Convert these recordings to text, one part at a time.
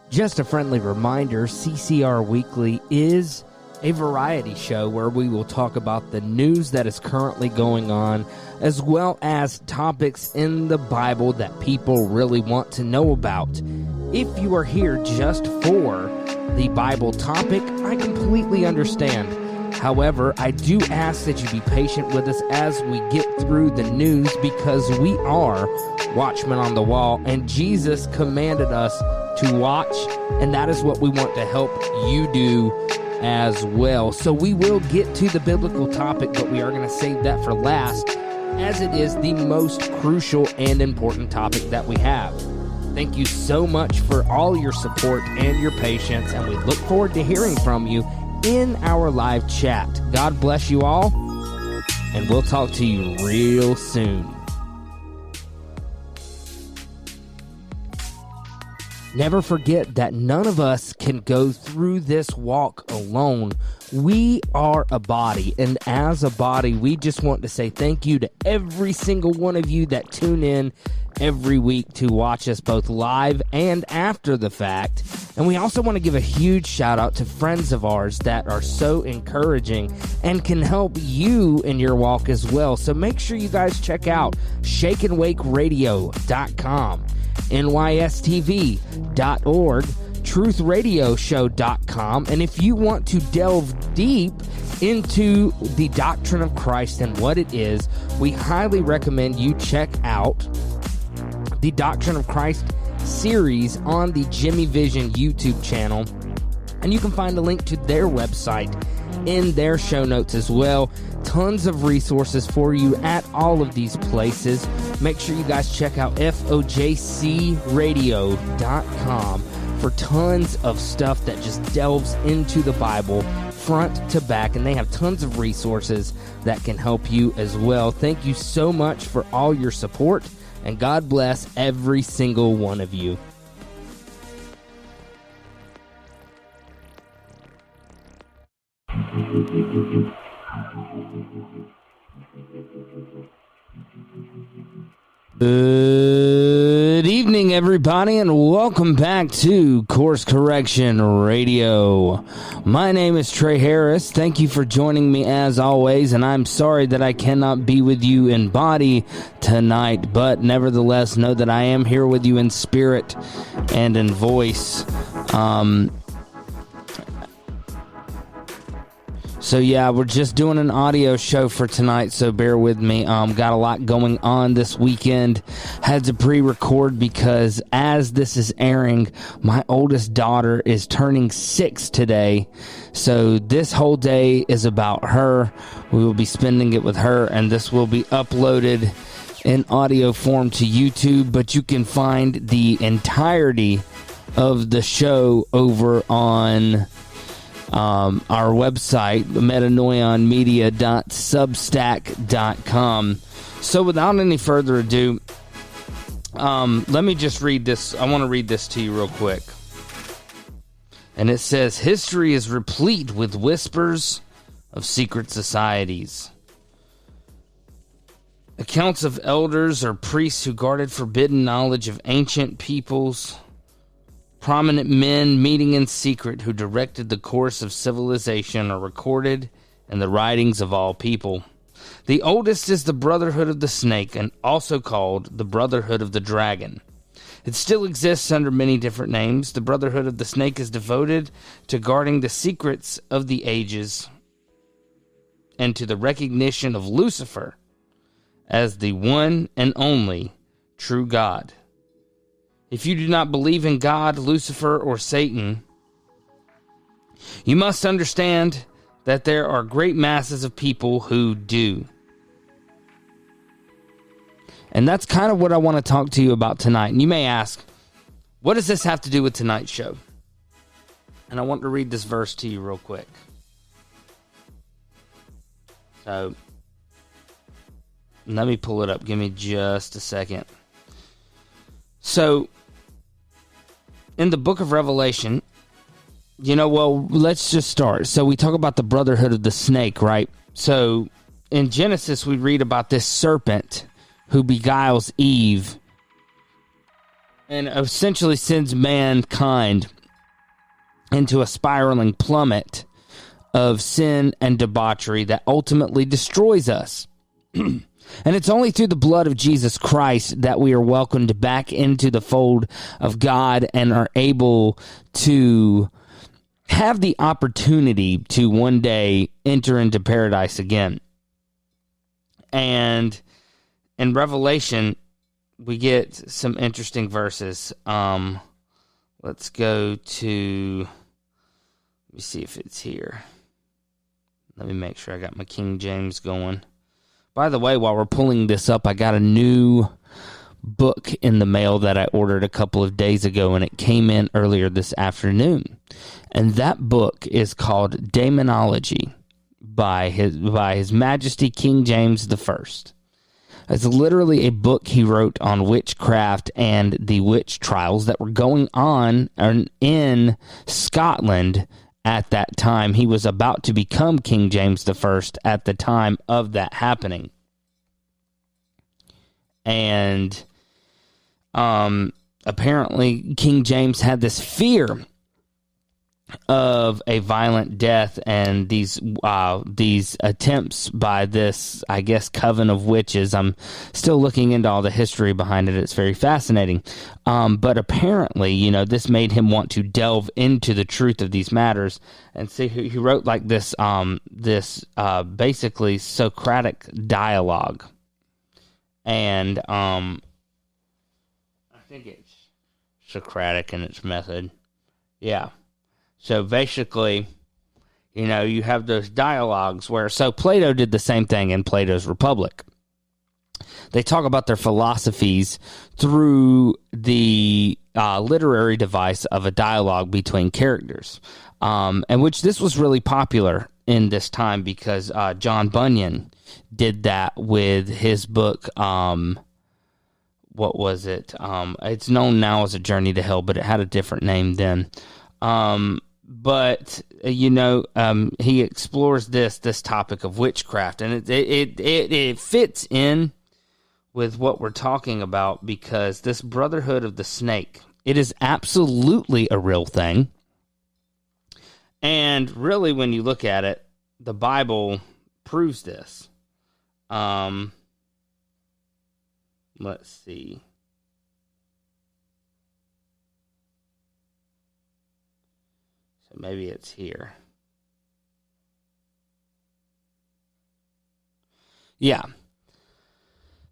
Just a friendly reminder, CCR Weekly is a variety show where we will talk about the news that is currently going on, as well as topics in the Bible that people really want to know about. If you are here just for the Bible topic, I completely understand. However, I do ask that you be patient with us as we get through the news, because we are watchmen on the wall, and Jesus commanded us to watch, and that is what we want to help you do as well. So we will get to the biblical topic, but we are going to save that for last, as it is the most crucial and important topic that we have. Thank you so much for all your support and your patience, and we look forward to hearing from you in our live chat. God bless you all, and we'll talk to you real soon. Never forget that none of us can go through this walk alone. We are a body, and as a body, we just want to say thank you to every single one of you that tune in every week to watch us both live and after the fact. And we also want to give a huge shout out to friends of ours that are so encouraging and can help you in your walk as well. So make sure you guys check out shakeandwakeradio.com, nystv.org, truthradioshow.com, and if you want to delve deep into the doctrine of Christ and what it is, we highly recommend you check out the Doctrine of Christ series on the Jimmy Vision YouTube channel, and you can find a link to their website in their show notes as well. Tons of resources for you at all of these places. Make sure you guys check out fojcradio.com for tons of stuff that just delves into the Bible front to back, and they have tons of resources that can help you as well. Thank you so much for all your support, and God bless every single one of you. Good evening, everybody, and welcome back to Course Correction Radio. My name is Trey Harris. Thank you for joining me as always, and I'm sorry that I cannot be with you in body tonight, but nevertheless, know that I am here with you in spirit and in voice. So yeah, we're just doing an audio show for tonight, so bear with me. Got a lot going on this weekend. Had to pre-record because as this is airing, my oldest daughter is turning 6 today. So this whole day is about her. We will be spending it with her, and this will be uploaded in audio form to YouTube, but you can find the entirety of the show over on our website, metanoionmedia.substack.com. So without any further ado, let me just read this. I want to read this to you real quick. And it says, history is replete with whispers of secret societies. Accounts of elders or priests who guarded forbidden knowledge of ancient peoples. Prominent men meeting in secret who directed the course of civilization are recorded in the writings of all people. The oldest is the Brotherhood of the Snake, and also called the Brotherhood of the Dragon. It still exists under many different names. The Brotherhood of the Snake is devoted to guarding the secrets of the ages and to the recognition of Lucifer as the one and only true God. If you do not believe in God, Lucifer, or Satan, you must understand that there are great masses of people who do. And that's kind of what I want to talk to you about tonight. And you may ask, what does this have to do with tonight's show? And I want to read this verse to you real quick. So, let me pull it up. Give me just a second. So, in the book of Revelation, let's just start. So we talk about the Brotherhood of the Snake, right? So in Genesis, we read about this serpent who beguiles Eve and essentially sends mankind into a spiraling plummet of sin and debauchery that ultimately destroys us. And it's only through the blood of Jesus Christ that we are welcomed back into the fold of God and are able to have the opportunity to one day enter into paradise again. And in Revelation, we get some interesting verses. Let's go to, let me see if it's here. Let me make sure I got my King James going. By the way, while we're pulling this up, I got a new book in the mail that I ordered a couple of days ago, and it came in earlier this afternoon. And that book is called Demonology by His Majesty King James I. It's literally a book he wrote on witchcraft and the witch trials that were going on in Scotland at that time. He was about to become King James I at the time of that happening. And apparently King James had this fear of a violent death and these attempts by this, I guess, coven of witches. I'm still looking into all the history behind it. It's very fascinating. But apparently, this made him want to delve into the truth of these matters. And see, he wrote like this basically Socratic dialogue. And I think it's Socratic in its method. Yeah. So basically, you have those dialogues so Plato did the same thing in Plato's Republic. They talk about their philosophies through the literary device of a dialogue between characters, and which this was really popular in this time because John Bunyan did that with his book. What was it? It's known now as A Journey to Hell, but it had a different name then. But he explores this topic of witchcraft, and it fits in with what we're talking about because this Brotherhood of the Snake, it is absolutely a real thing. And really, when you look at it, the Bible proves this. Let's see. So maybe it's here. Yeah.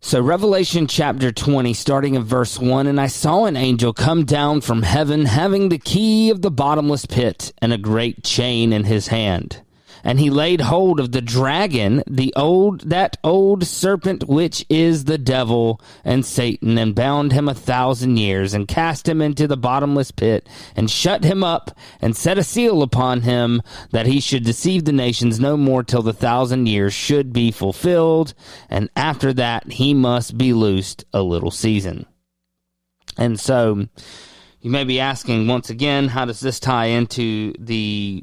So Revelation chapter 20, starting in verse 1, and I saw an angel come down from heaven, having the key of the bottomless pit and a great chain in his hand. And he laid hold of the dragon, that old serpent which is the devil and Satan, and bound him 1,000 years, and cast him into the bottomless pit, and shut him up, and set a seal upon him, that he should deceive the nations no more till the 1,000 years should be fulfilled, and after that he must be loosed a little season. And so you may be asking once again, how does this tie into the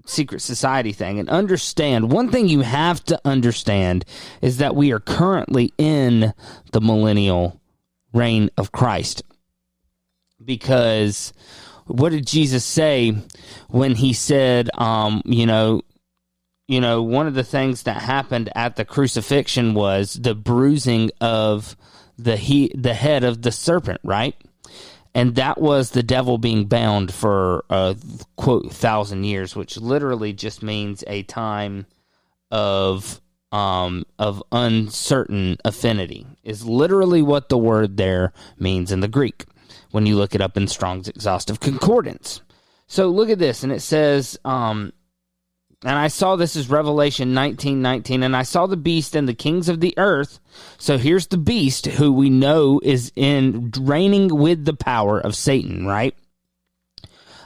secret society thing? And understand, one thing you have to understand is that we are currently in the millennial reign of Christ. Because what did Jesus say when he said, one of the things that happened at the crucifixion was the bruising of the head of the serpent, right? And that was the devil being bound for quote 1,000 years, which literally just means a time of uncertain affinity. Is literally what the word there means in the Greek when you look it up in Strong's Exhaustive Concordance. So look at this, and it says, and I saw, this is Revelation 19:19, and I saw the beast and the kings of the earth. So here's the beast, who we know is reigning with the power of Satan, right?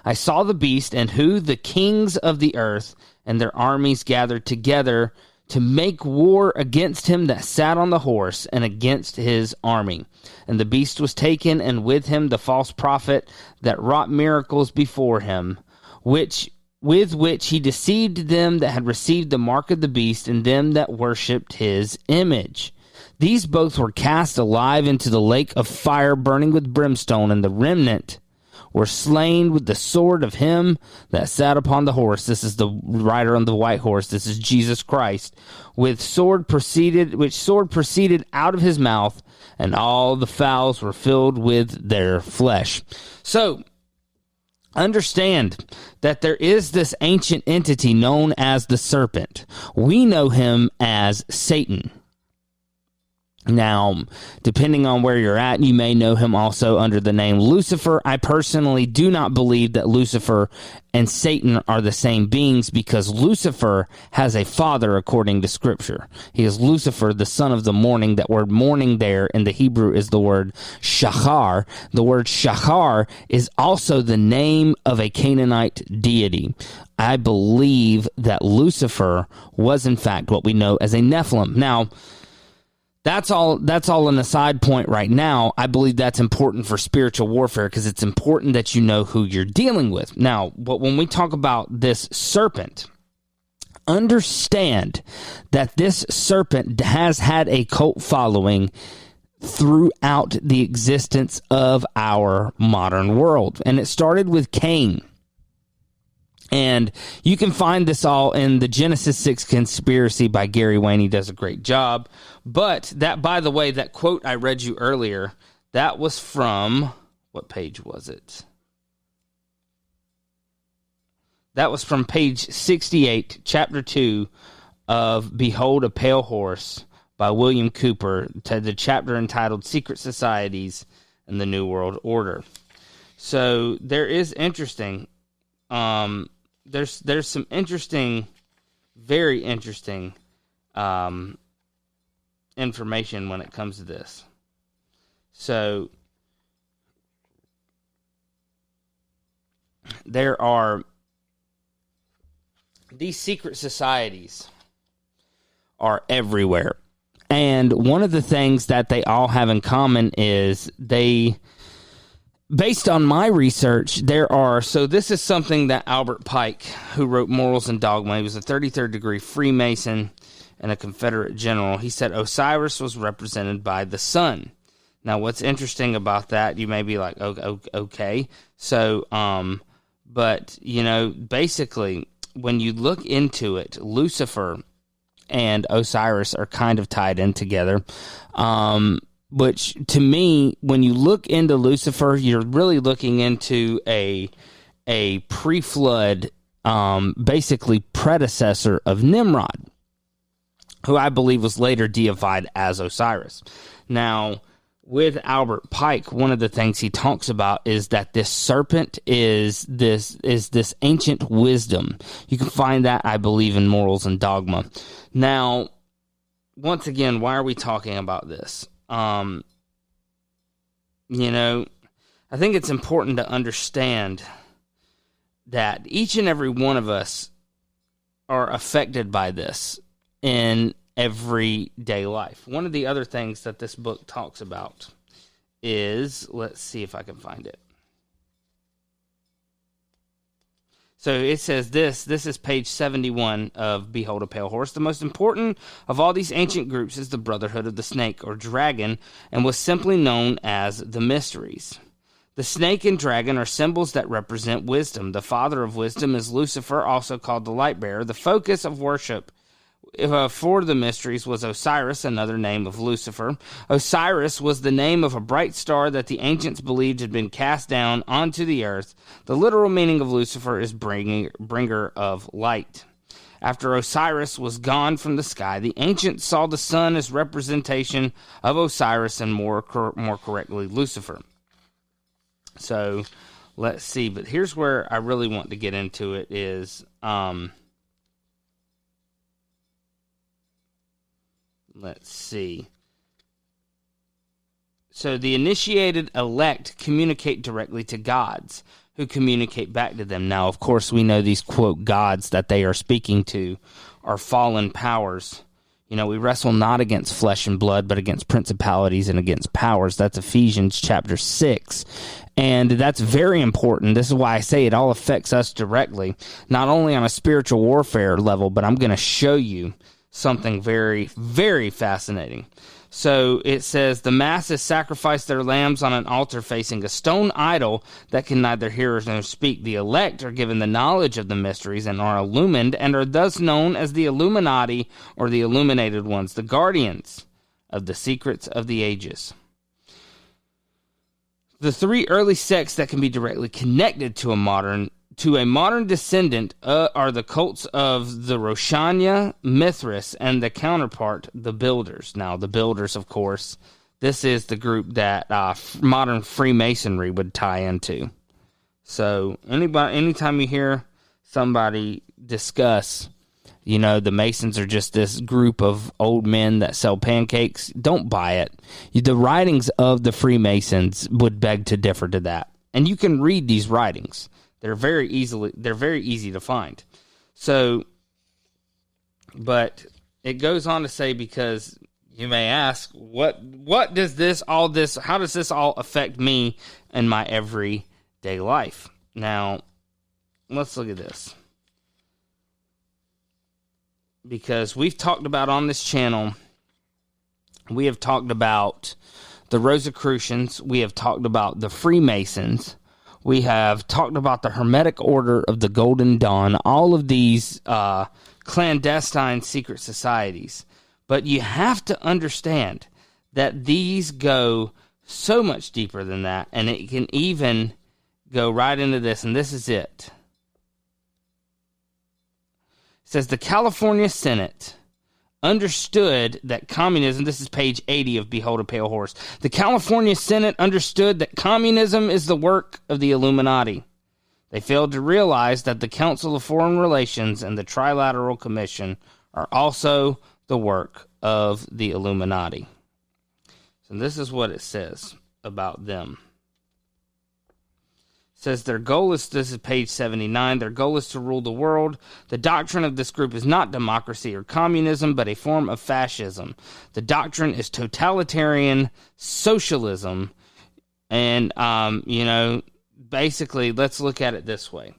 I saw the beast and who the kings of the earth and their armies gathered together to make war against him that sat on the horse and against his army. And the beast was taken, and with him the false prophet that wrought miracles before him, with which he deceived them that had received the mark of the beast and them that worshipped his image. These both were cast alive into the lake of fire burning with brimstone, and the remnant were slain with the sword of him that sat upon the horse. This is the rider on the white horse. This is Jesus Christ. Which sword proceeded out of his mouth, and all the fowls were filled with their flesh. So, understand that there is this ancient entity known as the serpent. We know him as Satan. Now, depending on where you're at, you may know him also under the name Lucifer. I personally do not believe that Lucifer and Satan are the same beings, because Lucifer has a father according to Scripture. He is Lucifer, the son of the morning. That word morning there in the Hebrew is the word shachar. The word shachar is also the name of a Canaanite deity. I believe that Lucifer was in fact what we know as a Nephilim. Now, That's all an aside point right now. I believe that's important for spiritual warfare, because it's important that you know who you're dealing with. Now, but when we talk about this serpent, understand that this serpent has had a cult following throughout the existence of our modern world. And it started with Cain. And you can find this all in the Genesis 6 Conspiracy by Gary Wayne. He does a great job. But that, by the way, that quote I read you earlier, that was from, what page was it? That was from page 68, chapter 2 of Behold a Pale Horse by William Cooper, to the chapter entitled Secret Societies and the New World Order. So there is interesting... There's some interesting, very interesting information when it comes to this. So there are these secret societies are everywhere. And one of the things that they all have in common is based on my research, so this is something that Albert Pike, who wrote Morals and Dogma, he was a 33rd degree Freemason and a Confederate general. He said Osiris was represented by the sun. Now, what's interesting about that, you may be like, okay. So, but, basically, when you look into it, Lucifer and Osiris are kind of tied in together. Which, to me, when you look into Lucifer, you're really looking into a pre-flood, basically predecessor of Nimrod, who I believe was later deified as Osiris. Now, with Albert Pike, one of the things he talks about is that this serpent is this ancient wisdom. You can find that, I believe, in Morals and Dogma. Now, once again, why are we talking about this? I think it's important to understand that each and every one of us are affected by this in everyday life. One of the other things that this book talks about is, let's see if I can find it. So it says this is page 71 of Behold a Pale Horse. The most important of all these ancient groups is the Brotherhood of the Snake, or Dragon, and was simply known as the Mysteries. The snake and dragon are symbols that represent wisdom. The father of wisdom is Lucifer, also called the light bearer. The focus of worship for the mysteries was Osiris, another name of Lucifer. Osiris was the name of a bright star that the ancients believed had been cast down onto the earth. The literal meaning of Lucifer is bringer of light. After Osiris was gone from the sky, the ancients saw the sun as representation of Osiris, and more correctly, Lucifer. So, let's see. But here's where I really want to get into it is... Let's see. So the initiated elect communicate directly to gods, who communicate back to them. Now, of course, we know these, quote, gods that they are speaking to are fallen powers. We wrestle not against flesh and blood, but against principalities and against powers. That's Ephesians chapter 6. And that's very important. This is why I say it all affects us directly, not only on a spiritual warfare level, but I'm going to show you something very, very fascinating. So it says, the masses sacrifice their lambs on an altar facing a stone idol that can neither hear nor speak. The elect are given the knowledge of the mysteries and are illumined and are thus known as the Illuminati, or the illuminated ones, the guardians of the secrets of the ages. The three early sects that can be directly connected to a modern descendant are the cults of the Roshania, Mithras, and the counterpart, the Builders. Now, the Builders, of course, this is the group that modern Freemasonry would tie into. So, anytime you hear somebody discuss, the Masons are just this group of old men that sell pancakes, don't buy it. The writings of the Freemasons would beg to differ to that. And you can read these writings. They're very easy to find. So, but it goes on to say, because you may ask, what does how does this all affect me and my everyday life? Now, let's look at this. Because we've talked about on this channel, we have talked about the Rosicrucians, we have talked about the Freemasons, we have talked about the Hermetic Order of the Golden Dawn, all of these clandestine secret societies. But you have to understand that these go so much deeper than that, and it can even go right into this, and this is it. It says the California Senate understood that communism, this is page 80 of Behold a Pale Horse. The California Senate understood that communism is the work of the Illuminati. They failed to realize that the Council of Foreign Relations and the Trilateral Commission are also the work of the Illuminati. So this is what it says about them. Says their goal is, this is page 79, their goal is to rule the world. The doctrine of this group is not democracy or communism, but a form of fascism. The doctrine is totalitarian socialism. And, basically, let's look at it this way.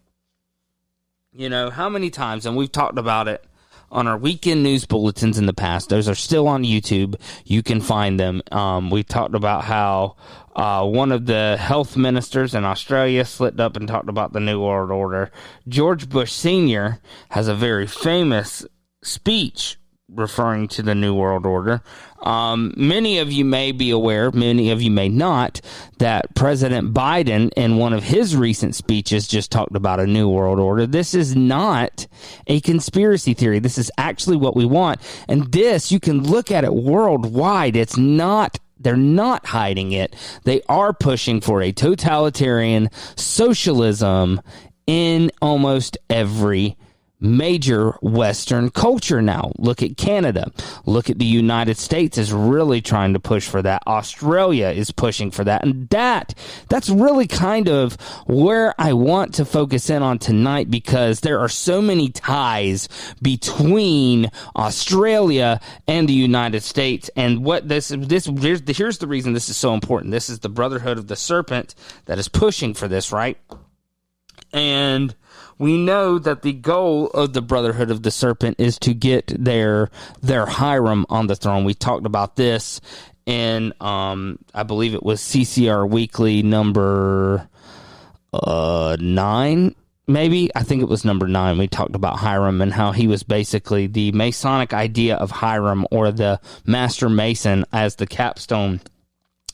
How many times, and we've talked about it on our weekend news bulletins in the past. Those are still on YouTube. You can find them. We talked about how one of the health ministers in Australia slipped up and talked about the New World Order. George Bush Sr. has a very famous speech referring to the New World Order. Many of you may be aware, many of you may not, that President Biden in one of his recent speeches just talked about a New World Order. This is not a conspiracy theory. This is actually what we want. And this, you can look at it worldwide. They're not hiding it. They are pushing for a totalitarian socialism in almost every major Western culture now. Look at Canada. Look at the United States is really trying to push for that. Australia is pushing for that. And that's really kind of where I want to focus in on tonight, because there are so many ties between Australia and the United States. And what here's the reason this is so important. This is the Brotherhood of the Serpent that is pushing for this, right? And we know that the goal of the Brotherhood of the Serpent is to get their Hiram on the throne. We talked about this in, I believe it was CCR Weekly number 9, maybe. I think it was number 9. We talked about Hiram and how he was basically the Masonic idea of Hiram, or the Master Mason, as the capstone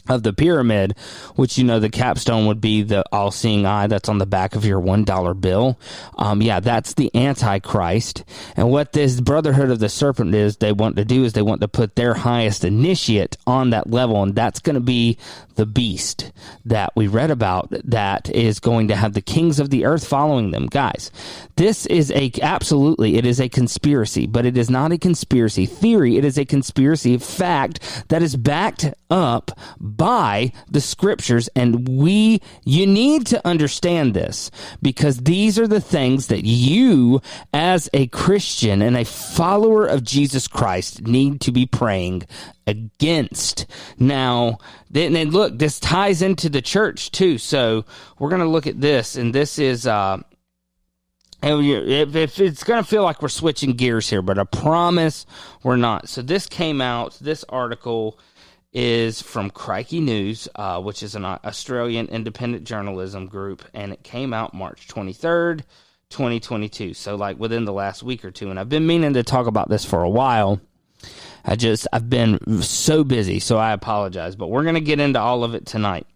of the pyramid, which, the capstone would be the all-seeing eye that's on the back of your $1 bill. That's the Antichrist. And what this Brotherhood of the Serpent they want to put their highest initiate on that level, and that's going to be the beast that we read about, that is going to have the kings of the earth following them. Guys, this is it is a conspiracy, but it is not a conspiracy theory. It is a conspiracy fact that is backed up by the scriptures, and you need to understand this, because these are the things that you, as a Christian and a follower of Jesus Christ, need to be praying against. Now, and look, this ties into the church too, so we're going to look at this, and this is If it's going to feel like we're switching gears here, but I promise we're not. So this came out, this article is from Crikey News, which is an Australian independent journalism group, and it came out March 23rd, 2022. So like within the last week or two, and I've been meaning to talk about this for a while. I've been so busy, so I apologize, but we're going to get into all of it tonight.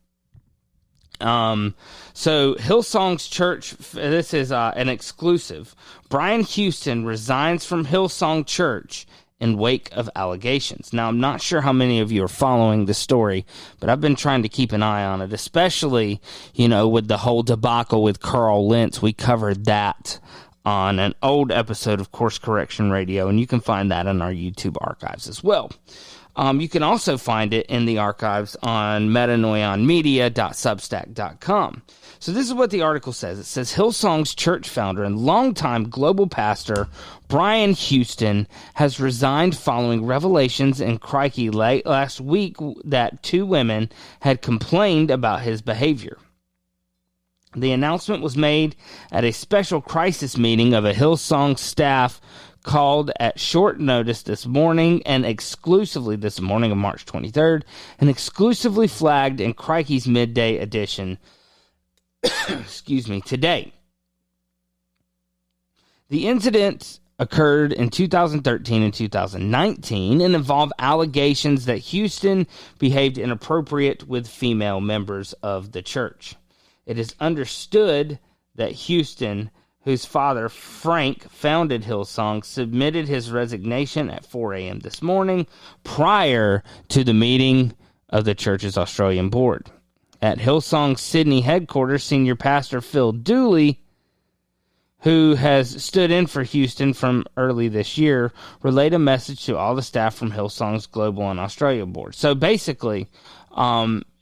So Hillsong's Church, this is an exclusive. Brian Houston resigns from Hillsong Church in wake of allegations. Now, I'm not sure how many of you are following the story, but I've been trying to keep an eye on it, especially, with the whole debacle with Carl Lentz. We covered that on an old episode of Course Correction Radio, and you can find that in our YouTube archives as well. You can also find it in the archives on metanoionmedia.substack.com. So this is what the article says. It says, Hillsong's church founder and longtime global pastor Brian Houston has resigned following revelations in Crikey late last week that two women had complained about his behavior. The announcement was made at a special crisis meeting of a Hillsong staff called at short notice this morning of March 23rd, and exclusively flagged in Crikey's midday edition today. The incident occurred in 2013 and 2019 and involved allegations that Houston behaved inappropriate with female members of the church. It is understood that Houston, whose father, Frank, founded Hillsong, submitted his resignation at 4 a.m. this morning prior to the meeting of the church's Australian board. At Hillsong's Sydney headquarters, senior pastor Phil Dooley, who has stood in for Houston from early this year, relayed a message to all the staff from Hillsong's Global and Australia board. So basically,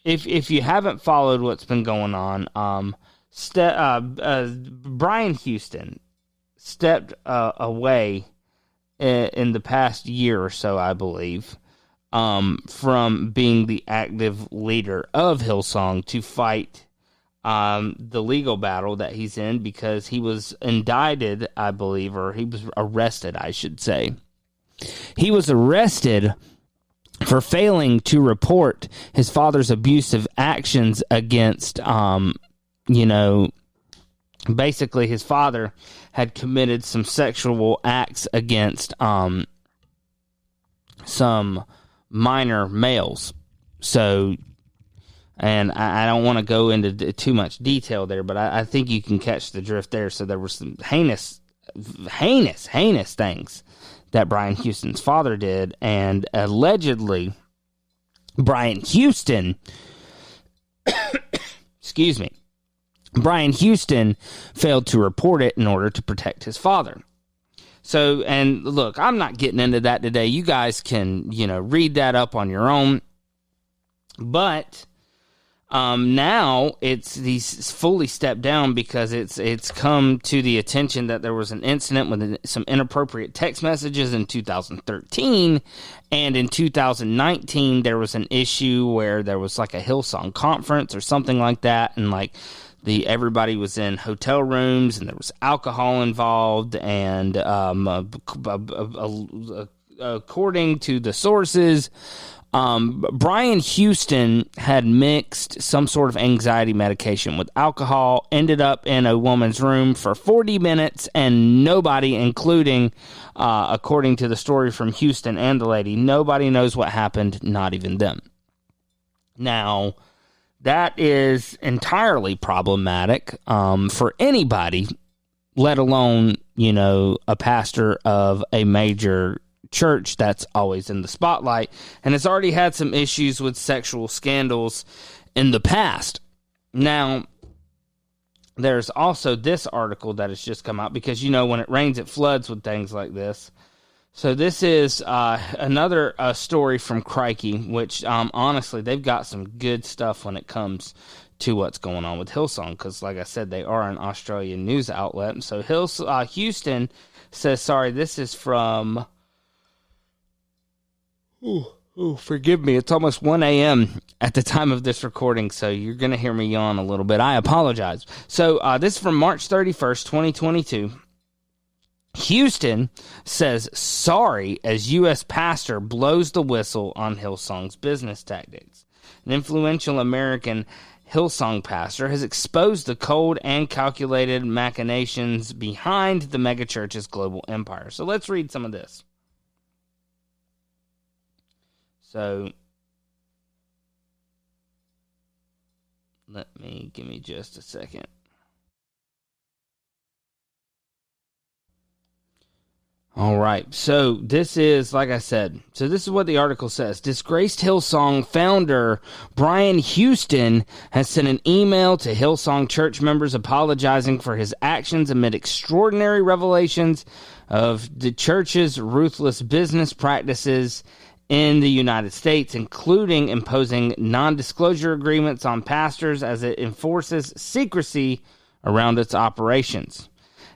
if you haven't followed what's been going on, Brian Houston stepped away in the past year or so, I believe, from being the active leader of Hillsong to fight the legal battle that he's in, because he was indicted, I believe, or he was arrested, I should say. He was arrested for failing to report his father's abusive actions against, basically his father had committed some sexual acts against some minor males. So, and I don't want to go into too much detail there, but I think you can catch the drift there. So there were some heinous things that Brian Houston's father did, and allegedly Brian Houston Brian Houston failed to report it in order to protect his father. So, and look, I'm not getting into that today. You guys can, read that up on your own. But now he's fully stepped down because it's come to the attention that there was an incident with some inappropriate text messages in 2013, and in 2019 there was an issue where there was like a Hillsong conference or something like that, and like everybody was in hotel rooms and there was alcohol involved, and according to the sources, Brian Houston had mixed some sort of anxiety medication with alcohol, ended up in a woman's room for 40 minutes, and nobody, including, according to the story from Houston and the lady, nobody knows what happened, not even them. Now, that is entirely problematic for anybody, let alone, a pastor of a major church that's always in the spotlight, and has already had some issues with sexual scandals in the past. Now, there's also this article that has just come out, because, when it rains, it floods with things like this. So this is another story from Crikey, which, honestly, they've got some good stuff when it comes to what's going on with Hillsong, because, like I said, they are an Australian news outlet. And so Houston says, this is from... Oh, forgive me. It's almost 1 a.m. at the time of this recording, so you're going to hear me yawn a little bit. I apologize. So this is from March 31st, 2022. Houston says sorry as U.S. pastor blows the whistle on Hillsong's business tactics. An influential American Hillsong pastor has exposed the cold and calculated machinations behind the megachurch's global empire. So let's read some of this. So, give me just a second. All right, so this is, like I said, this is what the article says. Disgraced Hillsong founder Brian Houston has sent an email to Hillsong Church members apologizing for his actions amid extraordinary revelations of the church's ruthless business practices in the United States, including imposing non-disclosure agreements on pastors as it enforces secrecy around its operations.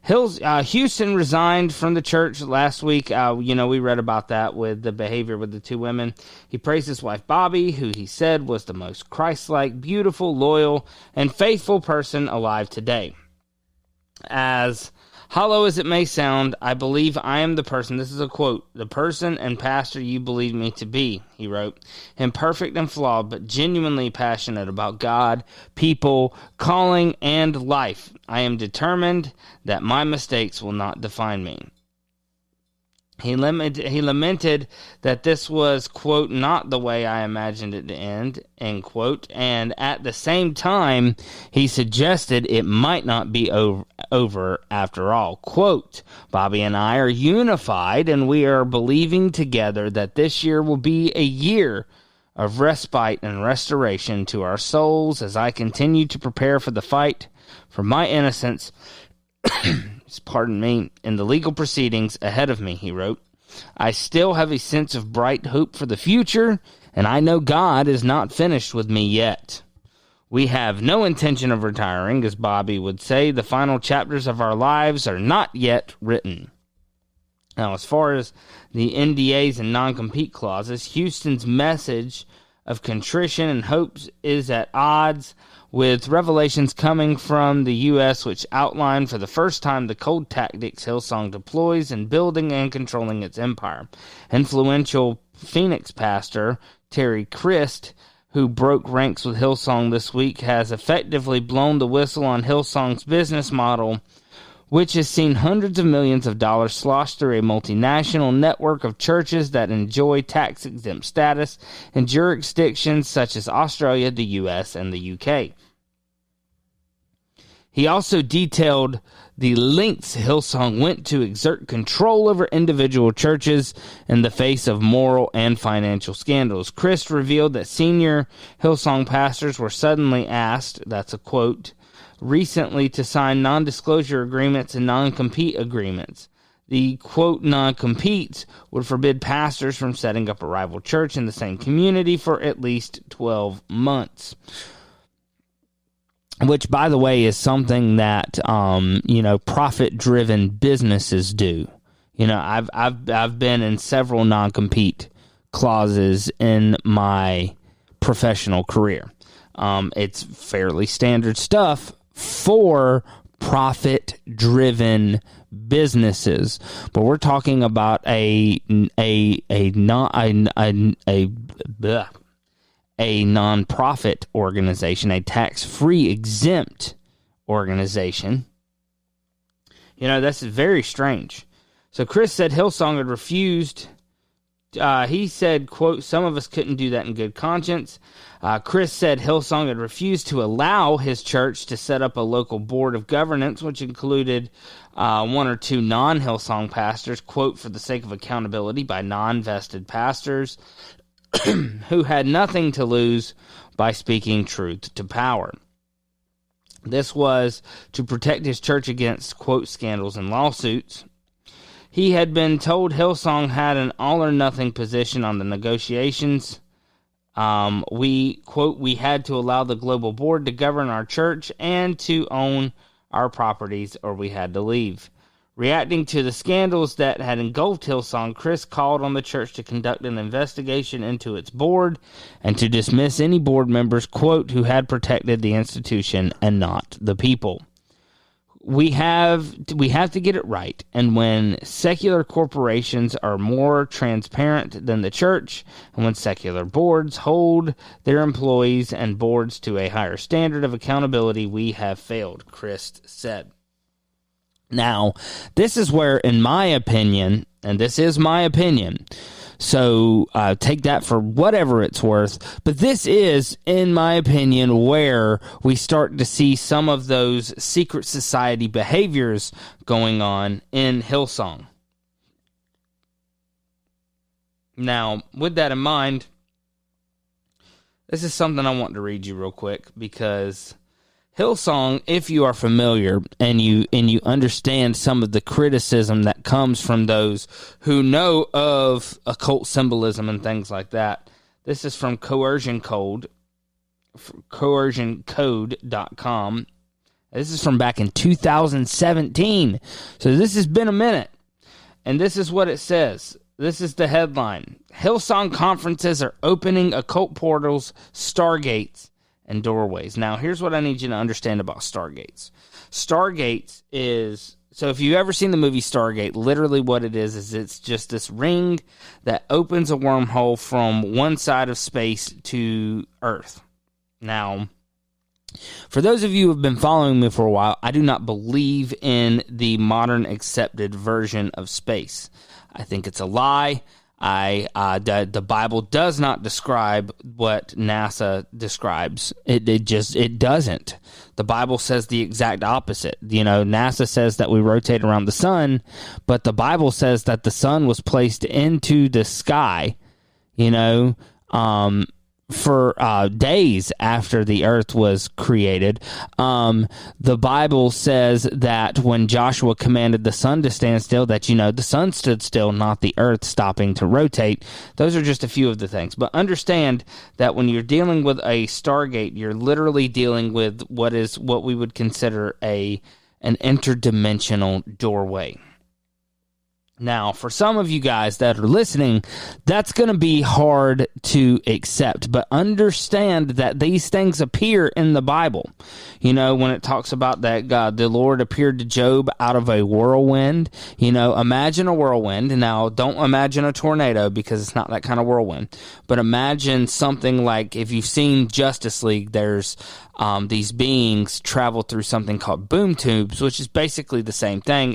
Houston resigned from the church last week. We read about that with the behavior with the two women. He praised his wife, Bobby, who he said was the most Christ-like, beautiful, loyal, and faithful person alive today. As hollow as it may sound, I believe I am the person, this is a quote, the person and pastor you believe me to be, he wrote. Imperfect and flawed, but genuinely passionate about God, people, calling, and life. I am determined that my mistakes will not define me. He lamented that this was, quote, not the way I imagined it to end, end quote, and at the same time, he suggested it might not be over after all. Quote, Bobby and I are unified, and we are believing together that this year will be a year of respite and restoration to our souls as I continue to prepare for the fight for my innocence pardon me, in the legal proceedings ahead of me, he wrote. I still have a sense of bright hope for the future, and I know God is not finished with me yet. We have no intention of retiring, as Bobby would say. The final chapters of our lives are not yet written. Now, as far as the NDAs and non-compete clauses, Houston's message of contrition and hopes is at odds with revelations coming from the U.S., which outline for the first time the cold tactics Hillsong deploys in building and controlling its empire. Influential Phoenix pastor Terry Christ, who broke ranks with Hillsong this week, has effectively blown the whistle on Hillsong's business model, which has seen hundreds of millions of dollars sloshed through a multinational network of churches that enjoy tax-exempt status in jurisdictions such as Australia, the U.S., and the U.K. He also detailed the lengths Hillsong went to exert control over individual churches in the face of moral and financial scandals. Christ revealed that senior Hillsong pastors were suddenly asked, that's a quote, recently to sign non-disclosure agreements and non-compete agreements. The, quote, non-competes would forbid pastors from setting up a rival church in the same community for at least 12 months. Which, by the way, is something that, profit-driven businesses do. I've been in several non-compete clauses in my professional career. It's fairly standard stuff for profit-driven businesses, but we're talking about a nonprofit organization, a tax-free exempt organization. That's very strange. So Chris said Hillsong had refused. He said, quote, some of us couldn't do that in good conscience. Chris said Hillsong had refused to allow his church to set up a local board of governance, which included one or two non-Hillsong pastors, quote, for the sake of accountability by non-vested pastors who had nothing to lose by speaking truth to power. This was to protect his church against, quote, scandals and lawsuits. He had been told Hillsong had an all-or-nothing position on the negotiations. We had to allow the global board to govern our church and to own our properties, or we had to leave. Reacting to the scandals that had engulfed Hillsong, Chris called on the church to conduct an investigation into its board and to dismiss any board members, quote, who had protected the institution and not the people. We have to get it right, and when secular corporations are more transparent than the church, and when secular boards hold their employees and boards to a higher standard of accountability, we have failed, Chris said. Now, this is where, in my opinion, and this is my opinion, so take that for whatever it's worth, but this is, in my opinion, where we start to see some of those secret society behaviors going on in Hillsong. Now, with that in mind, this is something I want to read you real quick, because Hillsong, if you are familiar and you understand some of the criticism that comes from those who know of occult symbolism and things like that, this is from coercioncode.com. This is from back in 2017. So this has been a minute. And this is what it says. This is the headline. Hillsong conferences are opening occult portals, stargates, and doorways. Now, here's what I need you to understand about stargates. Stargates is, so if you've ever seen the movie Stargate, literally what it is it's just this ring that opens a wormhole from one side of space to Earth. Now, for those of you who have been following me for a while, I do not believe in the modern accepted version of space. I think it's a lie. The Bible does not describe what NASA describes. It doesn't. The Bible says the exact opposite. You know, NASA says that we rotate around the sun, but the Bible says that the sun was placed into the sky, for days after the earth was created. The Bible says that when Joshua commanded the sun to stand still, that, the sun stood still, not the earth stopping to rotate. Those are just a few of the things. But understand that when you're dealing with a stargate, you're literally dealing with what we would consider an interdimensional doorway. Now, for some of you guys that are listening, that's going to be hard to accept, but understand that these things appear in the Bible. When it talks about that the Lord appeared to Job out of a whirlwind, imagine a whirlwind. Now, don't imagine a tornado, because it's not that kind of whirlwind, but imagine something like, if you've seen Justice League, there's these beings travel through something called boom tubes, which is basically the same thing.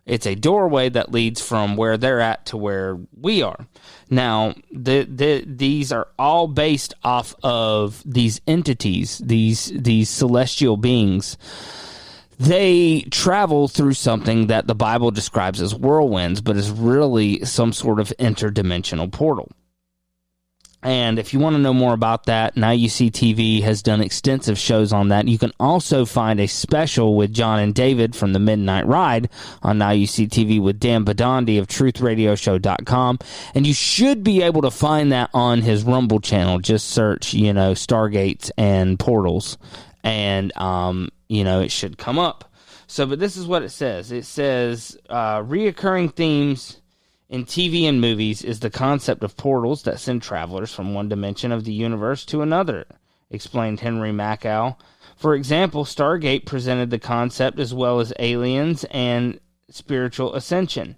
It's a doorway that leads from where they're at to where we are. Now, these are all based off of these entities, these celestial beings. They travel through something that the Bible describes as whirlwinds, but is really some sort of interdimensional portal. And if you want to know more about that, Now You See TV has done extensive shows on that. You can also find a special with John and David from the Midnight Ride on Now You See TV with Dan Badandi of TruthRadioShow.com. And you should be able to find that on his Rumble channel. Just search, Stargates and portals, and, it should come up. But this is what it says. It says, reoccurring themes in TV and movies is the concept of portals that send travelers from one dimension of the universe to another, explained Henry Macau. For example, Stargate presented the concept as well as aliens and spiritual ascension.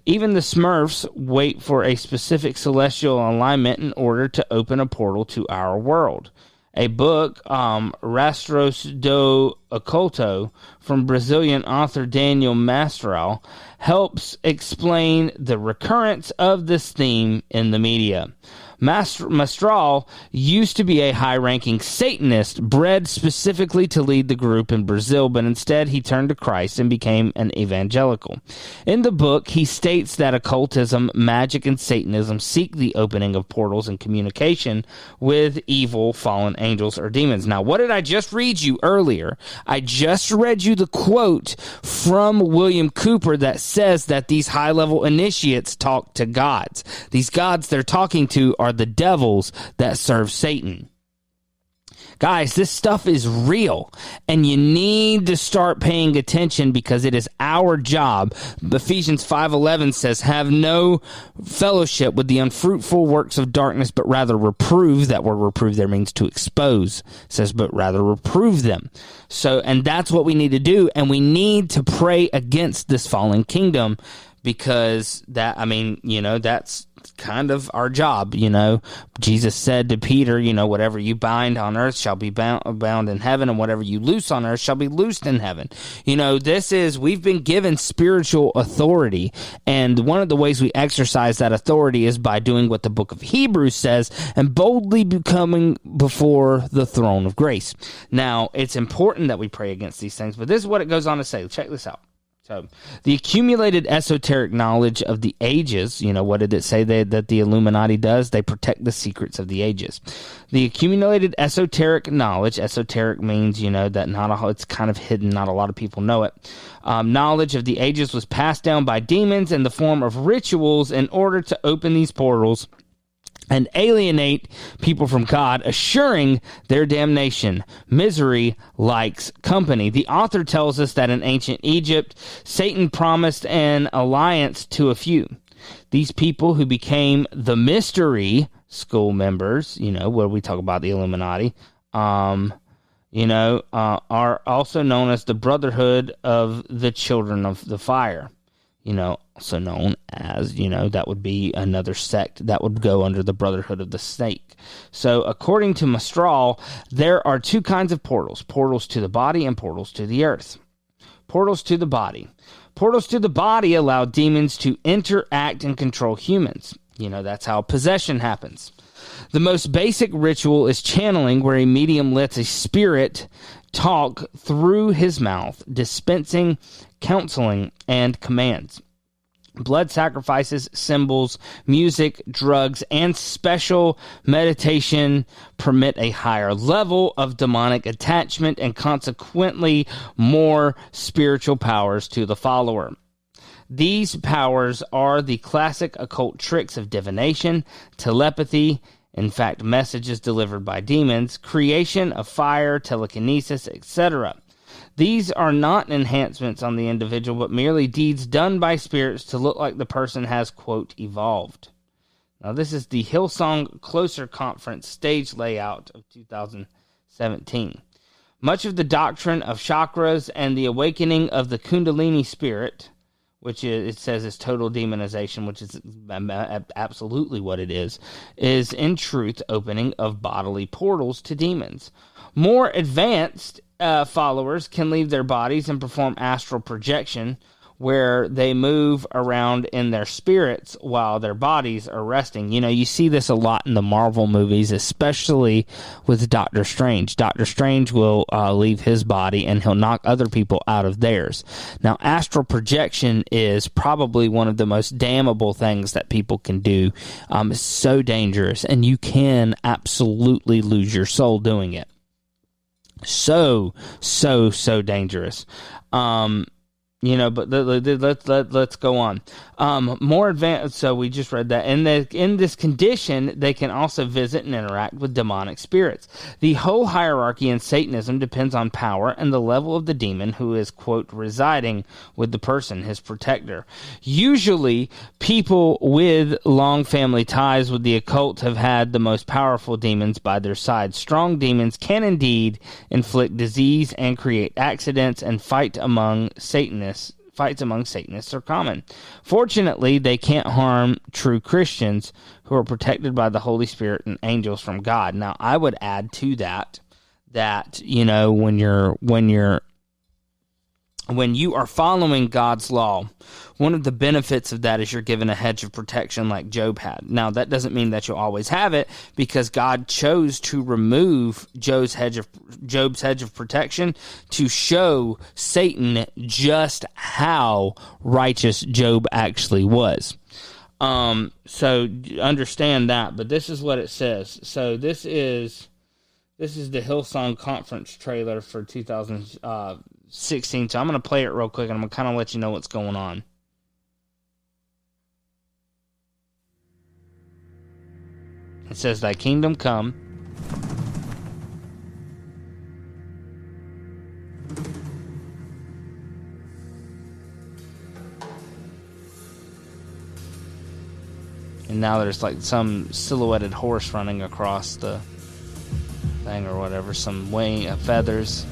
Even the Smurfs wait for a specific celestial alignment in order to open a portal to our world. A book, Rastros do Oculto, from Brazilian author Daniel Mastral, helps explain the recurrence of this theme in the media. Mastral used to be a high-ranking Satanist bred specifically to lead the group in Brazil, but instead he turned to Christ and became an evangelical. In the book, he states that occultism, magic, and Satanism seek the opening of portals and communication with evil, fallen angels, or demons. Now, what did I just read you earlier? I just read you the quote from William Cooper that says that these high-level initiates talk to gods. These gods they're talking to are the devils that serve Satan. Guys, this stuff is real, and you need to start paying attention because it is our job. Ephesians 5:11 says, have no fellowship with the unfruitful works of darkness, but rather reprove. That word reprove there means to expose. It says, but rather reprove them. So, and that's what we need to do, and we need to pray against this fallen kingdom because that's kind of our job. Jesus said to Peter, whatever you bind on earth shall be bound in heaven, and whatever you loose on earth shall be loosed in heaven. We've been given spiritual authority, and one of the ways we exercise that authority is by doing what the book of Hebrews says, and boldly becoming before the throne of grace. Now, it's important that we pray against these things, but this is what it goes on to say. Check this out. So, the accumulated esoteric knowledge of the ages, what did it say that the Illuminati does? They protect the secrets of the ages. The accumulated esoteric knowledge, esoteric means, that it's kind of hidden, not a lot of people know it. Knowledge of the ages was passed down by demons in the form of rituals in order to open these portals and alienate people from God, assuring their damnation. Misery likes company. The author tells us that in ancient Egypt, Satan promised an alliance to a few. These people who became the mystery school members, where we talk about the Illuminati, are also known as the Brotherhood of the Children of the Fire. Also known as, that would be another sect that would go under the Brotherhood of the Snake. So, according to Mistral, there are two kinds of portals to the body and portals to the earth. Portals to the body. Portals to the body allow demons to interact and control humans. That's how possession happens. The most basic ritual is channeling, where a medium lets a spirit talk through his mouth, dispensing counseling and commands. Blood sacrifices, symbols, music, drugs, and special meditation permit a higher level of demonic attachment and consequently more spiritual powers to the follower. These powers are the classic occult tricks of divination, telepathy, in fact, messages delivered by demons, creation of fire, telekinesis, etc. These are not enhancements on the individual, but merely deeds done by spirits to look like the person has, quote, evolved. Now, this is the Hillsong Closer Conference stage layout of 2017. Much of the doctrine of chakras and the awakening of the Kundalini spirit, which it says is total demonization, which is absolutely what it is in truth opening of bodily portals to demons. More advanced followers can leave their bodies and perform astral projection, where they move around in their spirits while their bodies are resting. You see this a lot in the Marvel movies, especially with Doctor Strange. Doctor Strange will leave his body and he'll knock other people out of theirs. Now, astral projection is probably one of the most damnable things that people can do. It's so dangerous, and you can absolutely lose your soul doing it. So dangerous. But let's go on. More advanced. So we just read that. In this condition, they can also visit and interact with demonic spirits. The whole hierarchy in Satanism depends on power and the level of the demon who is, quote, residing with the person, his protector. Usually, people with long family ties with the occult have had the most powerful demons by their side. Strong demons can indeed inflict disease and create accidents, and fights among Satanists are common. Fortunately, they can't harm true Christians who are protected by the Holy Spirit and angels from God. Now, I would add to that when you are following God's law, one of the benefits of that is you're given a hedge of protection like Job had. Now, that doesn't mean that you'll always have it, because God chose to remove Job's hedge of protection to show Satan just how righteous Job actually was. So understand that, but this is what it says. So this is the Hillsong Conference trailer for 2016. So I'm going to play it real quick, and I'm going to kind of let you know what's going on. It says, "Thy kingdom come." And now there's like some silhouetted horse running across the thing or whatever. Some wing feathers.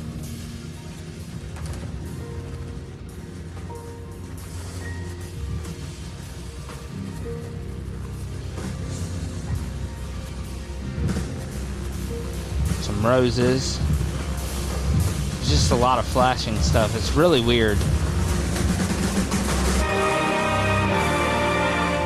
Some roses. Just a lot of flashing stuff. It's really weird.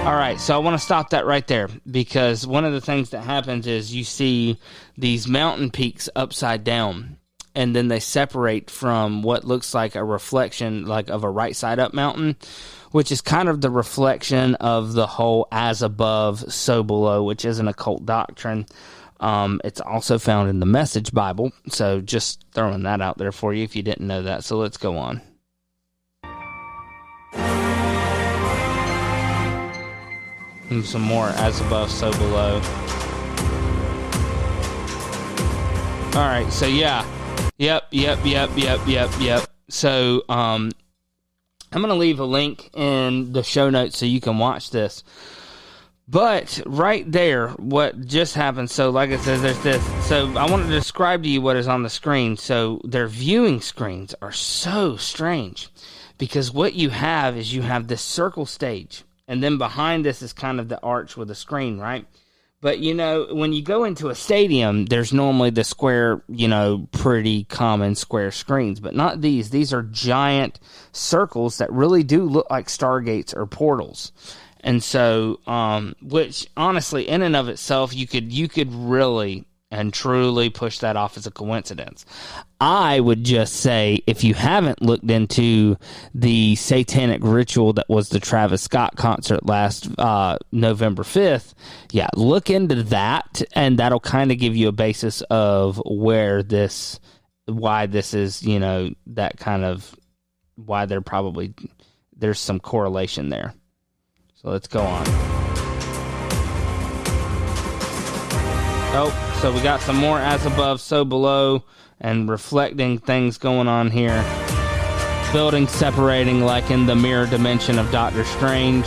Alright, so I want to stop that right there, because one of the things that happens is you see these mountain peaks upside down, and then they separate from what looks like a reflection like of a right side up mountain, which is kind of the reflection of the whole as above, so below, which is an occult doctrine. It's also found in the Message Bible, so just throwing that out there for you if you didn't know that. So let's go on. And some more as above, so below. Alright, so yeah. Yep. So, I'm going to leave a link in the show notes so you can watch this. But right there, what just happened, so like I said, there's this. So I want to describe to you what is on the screen. So their viewing screens are so strange, because what you have is you have this circle stage, and then behind this is kind of the arch with a screen, right? But, you know, when you go into a stadium, there's normally the square, you know, pretty common square screens, but not these. These are giant circles that really do look like stargates or portals. And so, which honestly, in and of itself, you could really and truly push that off as a coincidence. I would just say, if you haven't looked into the satanic ritual that was the Travis Scott concert last November 5th, yeah, look into that, and that'll kind of give you a basis of why this is, you know, that kind of, why there's some correlation there. So let's go on. Oh, so we got some more as above, so below, and reflecting things going on here. Buildings separating like in the mirror dimension of Doctor Strange.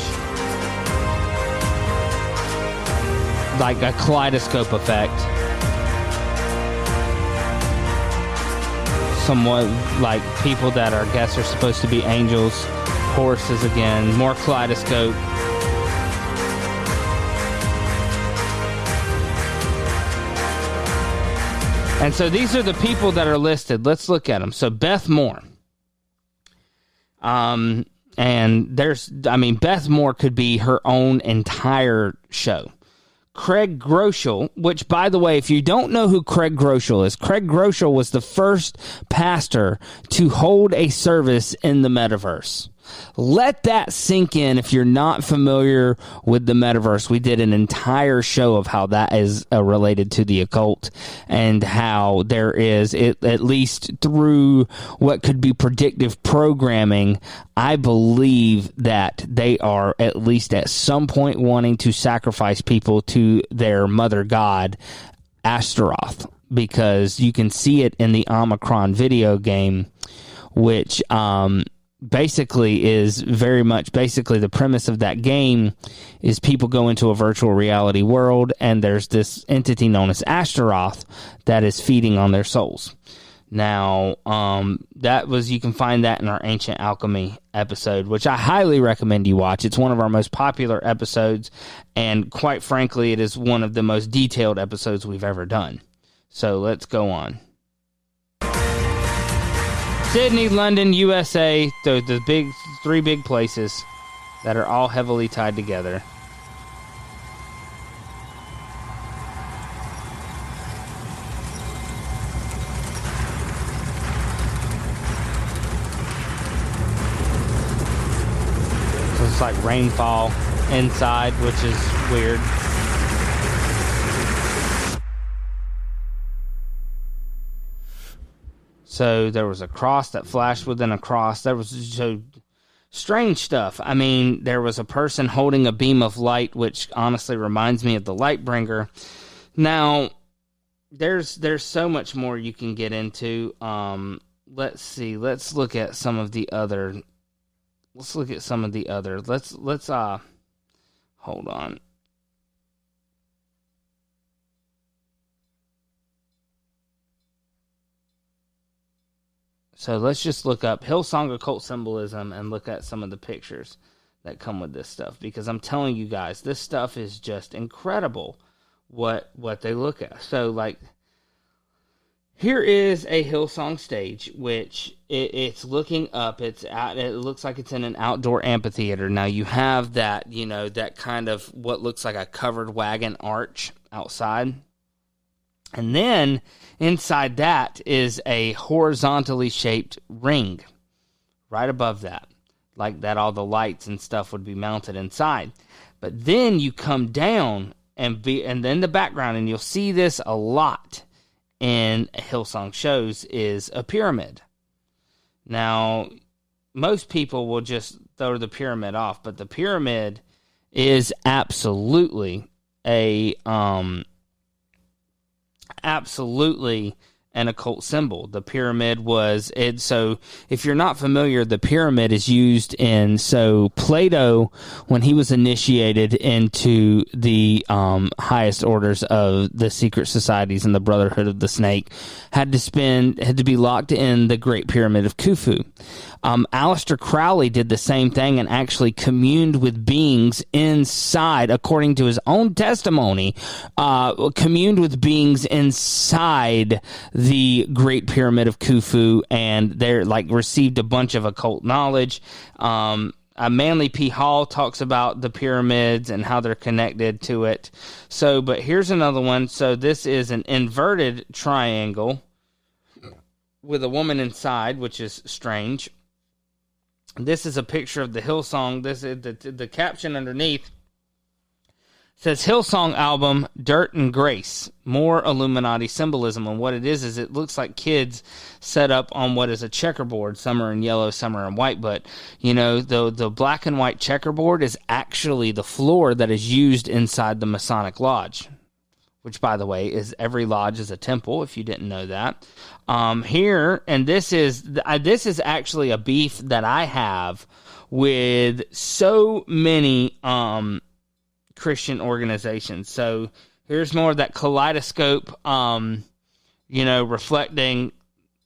Like a kaleidoscope effect. Somewhat like people that I guess are supposed to be angels. Horses again, more kaleidoscope. And so these are the people that are listed. Let's look at them. So Beth Moore. And Beth Moore could be her own entire show. Craig Groeschel, which, by the way, if you don't know who Craig Groeschel is, Craig Groeschel was the first pastor to hold a service in the metaverse. Let that sink in if you're not familiar with the metaverse. We did an entire show of how that is related to the occult, and how there is, at least through what could be predictive programming, I believe that they are at least at some point wanting to sacrifice people to their mother god, Astaroth, because you can see it in the Omicron video game, which basically is very much the premise of that game is people go into a virtual reality world, and there's this entity known as Astaroth that is feeding on their souls. Now, you can find that in our Ancient Alchemy episode, which I highly recommend you watch. It's one of our most popular episodes, and quite frankly, it is one of the most detailed episodes we've ever done. So let's go on. Sydney, London, USA, the three big places that are all heavily tied together. So it's like rainfall inside, which is weird. So there was a cross that flashed within a cross. There was so strange stuff. I mean, there was a person holding a beam of light, which honestly reminds me of the Lightbringer. Now, there's so much more you can get into. Let's see. Let's look at some of the other. Hold on. So let's just look up Hillsong occult symbolism and look at some of the pictures that come with this stuff, because I'm telling you guys, this stuff is just incredible what they look at. So like, here is a Hillsong stage, which it's looking up. It looks like it's in an outdoor amphitheater. Now you have that, that kind of what looks like a covered wagon arch outside. And then inside that is a horizontally shaped ring right above that. Like that all the lights and stuff would be mounted inside. But then you come down and then the background, and you'll see this a lot in Hillsong shows, is a pyramid. Now, most people will just throw the pyramid off, but the pyramid is absolutely an occult symbol. The pyramid so if you're not familiar, the pyramid is used so Plato, when he was initiated into the highest orders of the secret societies and the Brotherhood of the Snake, had to be locked in the Great Pyramid of Khufu. Aleister Crowley did the same thing and actually communed with beings inside, according to his own testimony, communed with beings inside the Great Pyramid of Khufu, and they're received a bunch of occult knowledge. Manly P. Hall talks about the pyramids and how they're connected to it. So, but here's another one. So this is an inverted triangle with a woman inside, which is strange. This is a picture of the Hillsong. This is the caption underneath says Hillsong album Dirt and Grace, more Illuminati symbolism. And what it is it looks like kids set up on what is a checkerboard. Some are in yellow, some are in white, but the black and white checkerboard is actually the floor that is used inside the Masonic Lodge, which, by the way, is every lodge is a temple, if you didn't know that. Here, and this is actually a beef that I have with so many Christian organizations. So here's more of that kaleidoscope, reflecting,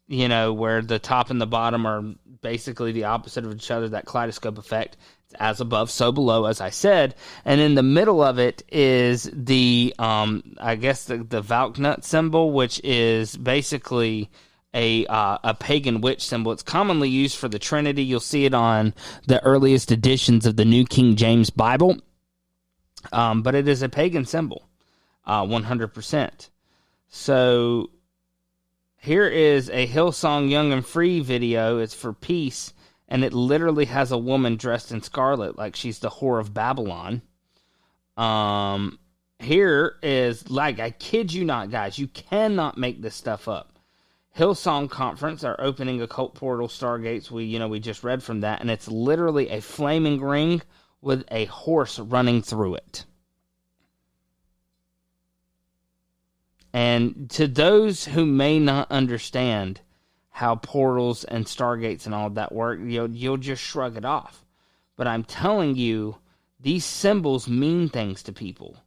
where the top and the bottom are basically the opposite of each other, that kaleidoscope effect. It's as above, so below, as I said. And in the middle of it is the, I guess, the Valknut symbol, which is basically a pagan witch symbol. It's commonly used for the Trinity. You'll see it on the earliest editions of the New King James Bible. But it is a pagan symbol, 100%. So here is a Hillsong Young and Free video. It's for peace, and it literally has a woman dressed in scarlet like she's the whore of Babylon. Here is, I kid you not, guys, you cannot make this stuff up. Hillsong Conference are opening occult portal stargates. We just read from that, and it's literally a flaming ring with a horse running through it. And to those who may not understand how portals and stargates and all of that work, you'll just shrug it off. But I'm telling you, these symbols mean things to people.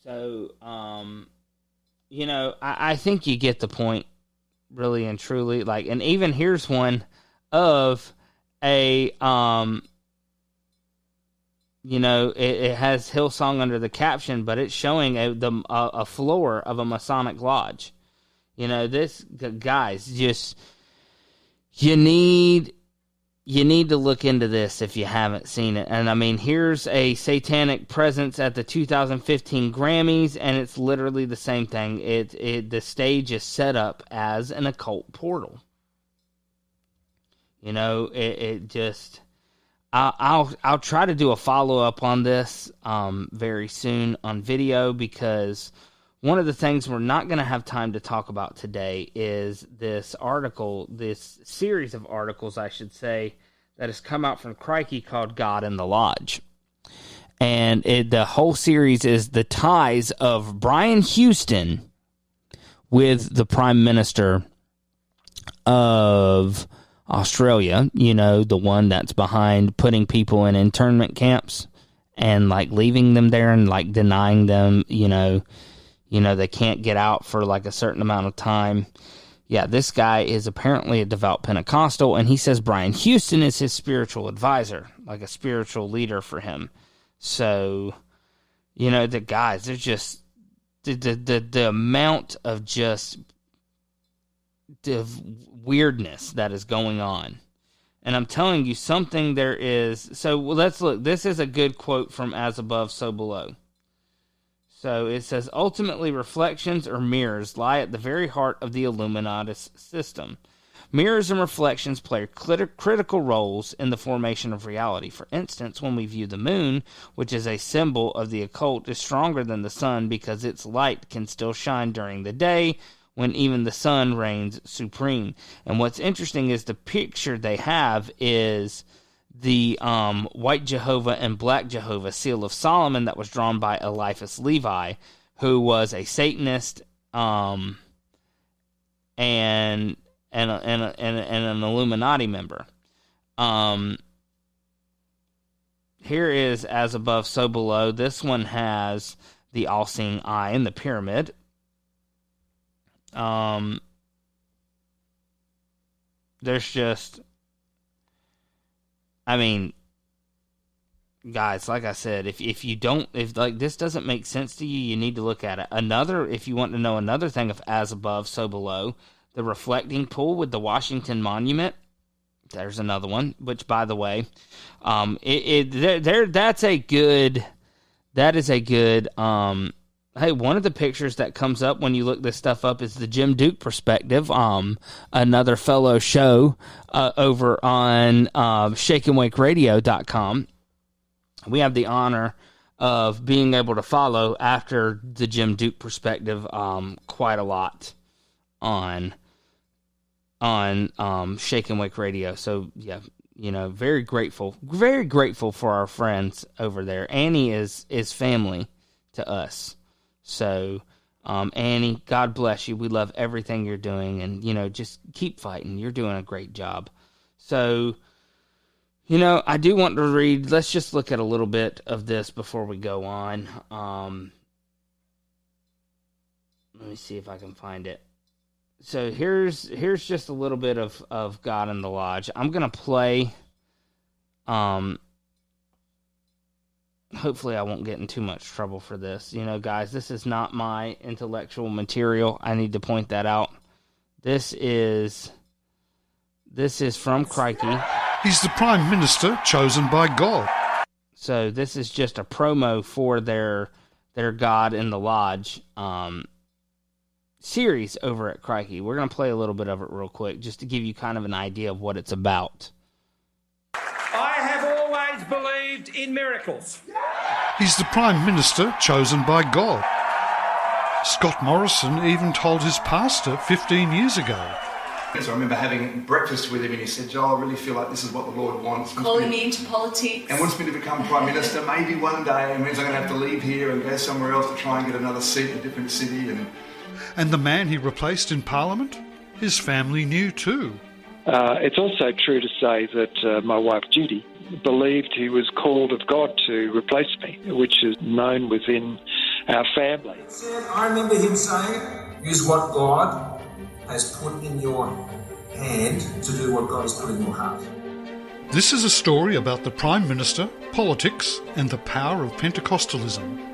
So, I think you get the point, really and truly. And even here's one of a, it has Hillsong under the caption, but it's showing a floor of a Masonic lodge. This, guys, just, you need to look into this if you haven't seen it. And I mean, here's a satanic presence at the 2015 Grammys, and it's literally the same thing. The stage is set up as an occult portal. I'll try to do a follow-up on this very soon on video, because one of the things we're not going to have time to talk about today is this series of articles, I should say, that has come out from Crikey called God in the Lodge. And the whole series is the ties of Brian Houston with the Prime Minister of Australia, the one that's behind putting people in internment camps and like leaving them there and like denying them, they can't get out for like a certain amount of time. Yeah, this guy is apparently a devout Pentecostal, and he says Brian Houston is his spiritual advisor, like a spiritual leader for him. So, the guys, they're just the amount of just the weirdness that is going on. And I'm telling you, something there is. So let's look. This is a good quote from As Above, So Below. So it says, ultimately, reflections or mirrors lie at the very heart of the Illuminati system. Mirrors and reflections play critical roles in the formation of reality. For instance, when we view the moon, which is a symbol of the occult, is stronger than the sun because its light can still shine during the day when even the sun reigns supreme. And what's interesting is the picture they have is the white Jehovah and black Jehovah seal of Solomon that was drawn by Eliphas Levi, who was a Satanist and an Illuminati member. Here is As Above, So Below. This one has the all-seeing eye and the pyramid. There's just, guys, like I said, if this doesn't make sense to you, you need to look at it. If you want to know another thing of As Above, So Below, the reflecting pool with the Washington Monument, there's another one, which, by the way, that is a good, hey, one of the pictures that comes up when you look this stuff up is the Jim Duke Perspective, another fellow show over on shakeandwakeradio.com. We have the honor of being able to follow after the Jim Duke Perspective quite a lot on Shake and Wake Radio. So, yeah, very grateful for our friends over there. Annie is family to us. So, Annie, God bless you. We love everything you're doing, and, just keep fighting. You're doing a great job. So, I do want to read, let's just look at a little bit of this before we go on. Let me see if I can find it. So here's just a little bit of God in the Lodge. I'm going to play, hopefully I won't get in too much trouble for this. Guys, this is not my intellectual material. I need to point that out. This is from Crikey. He's the Prime Minister chosen by God. So this is just a promo for their God in the Lodge series over at Crikey. We're going to play a little bit of it real quick just to give you kind of an idea of what it's about. I have always believed in miracles. He's the Prime Minister chosen by God. Scott Morrison even told his pastor 15 years ago. So I remember having breakfast with him and he said, Joel, I really feel like this is what the Lord wants. Calling me into politics. And wants me to become Prime Minister maybe one day. It means I'm going to have to leave here and go somewhere else to try and get another seat in a different city. And the man he replaced in Parliament, his family knew too. It's also true to say that my wife Judy believed he was called of God to replace me, which is known within our family. I remember him saying, use what God has put in your hand to do what God has put in your heart. This is a story about the Prime Minister, politics, and the power of Pentecostalism.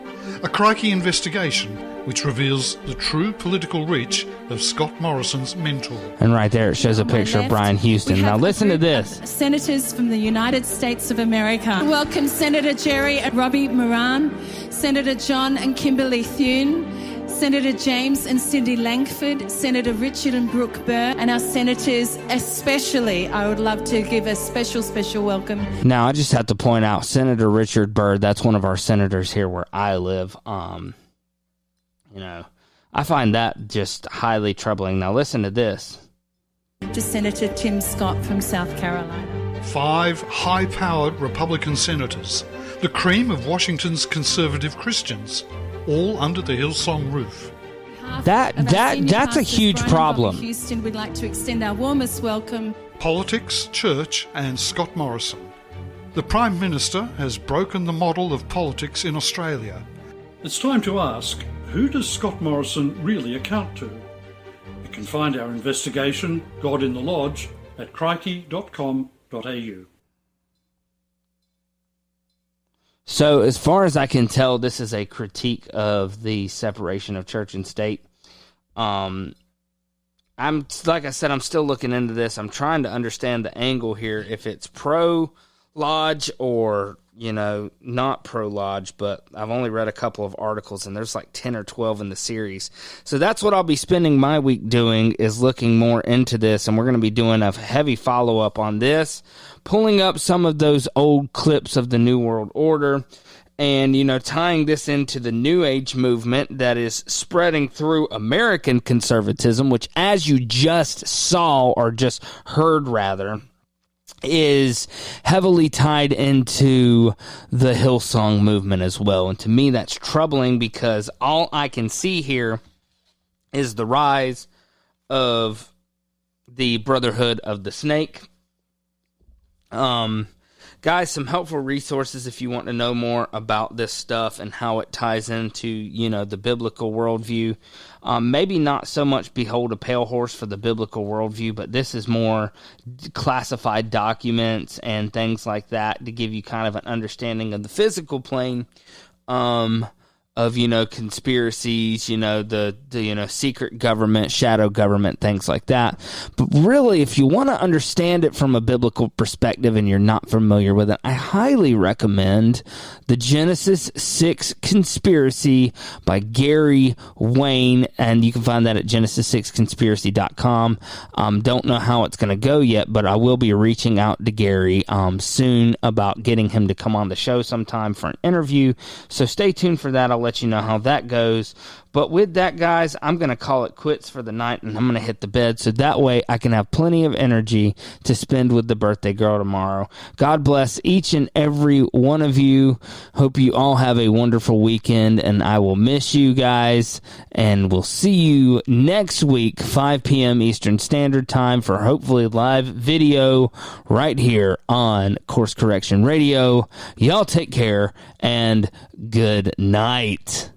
A Crikey investigation which reveals the true political reach of Scott Morrison's mentor. And right there it shows a picture of Brian Houston. Now listen to this. Senators from the United States of America. Welcome Senator Jerry and Robbie Moran, Senator John and Kimberly Thune, Senator James and Cindy Langford, Senator Richard and Brooke Burr, and our senators especially. I would love to give a special welcome. Now, I just have to point out Senator Richard Burr, that's one of our senators here where I live. I find that just highly troubling. Now, listen to this. To Senator Tim Scott from South Carolina. 5 high-powered Republican senators, the cream of Washington's conservative Christians, all under the Hillsong roof. behalf That- of our that- senior that's a pastors, huge Brian and problem. Bobby Houston, we'd like to extend our warmest welcome. Politics, church, and Scott Morrison. The Prime Minister has broken the model of politics in Australia. It's time to ask, who does Scott Morrison really account to? You can find our investigation, God in the Lodge, at crikey.com.au. So, as far as I can tell, this is a critique of the separation of church and state. I'm like I said, I'm still looking into this. I'm trying to understand the angle here, if it's pro-lodge or, not pro-lodge, but I've only read a couple of articles, and there's like 10 or 12 in the series. So that's what I'll be spending my week doing, is looking more into this, and we're going to be doing a heavy follow-up on this, pulling up some of those old clips of the New World Order, and, tying this into the New Age movement that is spreading through American conservatism, which, as you just saw, or just heard rather, is heavily tied into the Hillsong movement as well. And to me, that's troubling, because all I can see here is the rise of the Brotherhood of the Snake. Guys, some helpful resources if you want to know more about this stuff and how it ties into, the biblical worldview. Maybe not so much Behold a Pale Horse for the biblical worldview, but this is more classified documents and things like that to give you kind of an understanding of the physical plane of, conspiracies, the secret government, shadow government, things like that. But really, if you want to understand it from a biblical perspective and you're not familiar with it, I highly recommend the Genesis 6 Conspiracy by Gary Wayne, and you can find that at genesis6conspiracy.com. Don't know how it's going to go yet, but I will be reaching out to Gary soon about getting him to come on the show sometime for an interview. So stay tuned for that. I'll let you know how that goes. But with that, guys, I'm going to call it quits for the night, and I'm going to hit the bed, so that way I can have plenty of energy to spend with the birthday girl tomorrow. God bless each and every one of you. Hope you all have a wonderful weekend, and I will miss you guys, and we'll see you next week, 5 p.m. Eastern Standard Time, for hopefully live video right here on Course Correction Radio. Y'all take care, and good night.